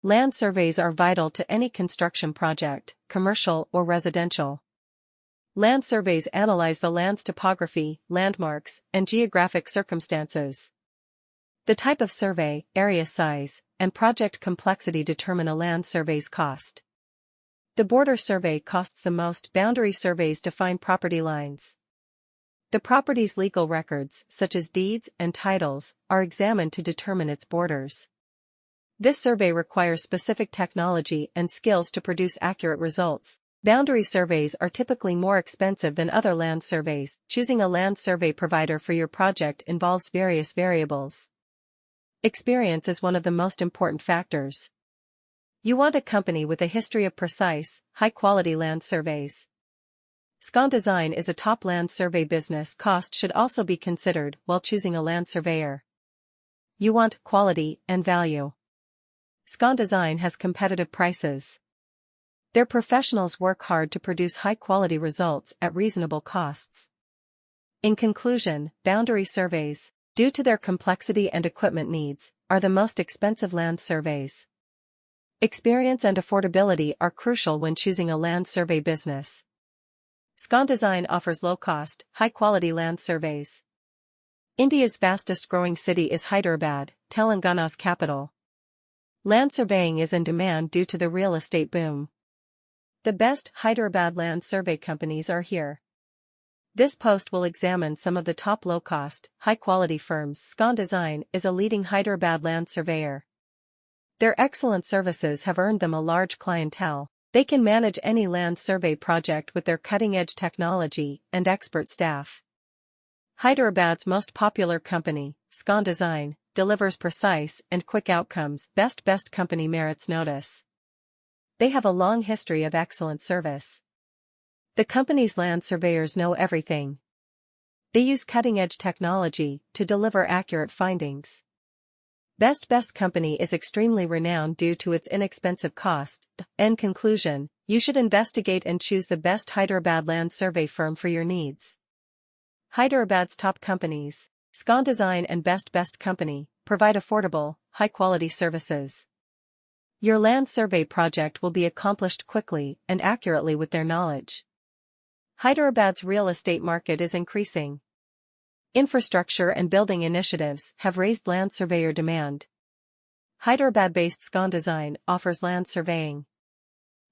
Land surveys are vital to any construction project, commercial or residential. Land surveys analyze the land's topography, landmarks, and geographic circumstances. The type of survey, area size, and project complexity determine a land survey's cost. The border survey costs the most. Boundary surveys define property lines. The property's legal records, such as deeds and titles, are examined to determine its borders. This survey requires specific technology and skills to produce accurate results. Boundary surveys are typically more expensive than other land surveys. Choosing a land survey provider for your project involves various variables. Experience is one of the most important factors. You want a company with a history of precise, high-quality land surveys. Scondesign is a top land survey business. Cost should also be considered while choosing a land surveyor. You want quality and value. Scondesign has competitive prices. Their professionals work hard to produce high-quality results at reasonable costs. In conclusion, boundary surveys, due to their complexity and equipment needs, are the most expensive land surveys. Experience and affordability are crucial when choosing a land survey business. Scondesign offers low-cost, high-quality land surveys. India's fastest-growing city is Hyderabad, Telangana's capital. Land surveying is in demand due to the real estate boom. The best Hyderabad land survey companies are here. This post will examine some of the top low-cost, high-quality firms. Scondesign is a leading Hyderabad land surveyor. Their excellent services have earned them a large clientele. They can manage any land survey project with their cutting-edge technology and expert staff. Hyderabad's most popular company, Scondesign, delivers precise and quick outcomes. Best company merits notice. They have a long history of excellent service. The company's land surveyors know everything. They use cutting-edge technology to deliver accurate findings. Best company is extremely renowned due to its inexpensive cost. In conclusion, you should investigate and choose the best Hyderabad land survey firm for your needs. Hyderabad's top companies, Scondesign and Best company, provide affordable, high-quality services. Your land survey project will be accomplished quickly and accurately with their knowledge. Hyderabad's real estate market is increasing. Infrastructure and building initiatives have raised land surveyor demand. Hyderabad-based Scondesign offers land surveying.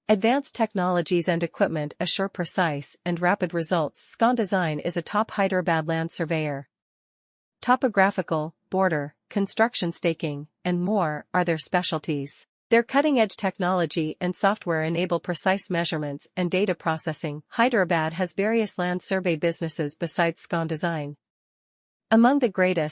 Advanced technologies and equipment assure precise and rapid results. Scondesign is a top Hyderabad land surveyor. Topographical, border, construction staking, and more are their specialties. Their cutting-edge technology and software enable precise measurements and data processing. Hyderabad has various land survey businesses besides Scondesign. Among the greatest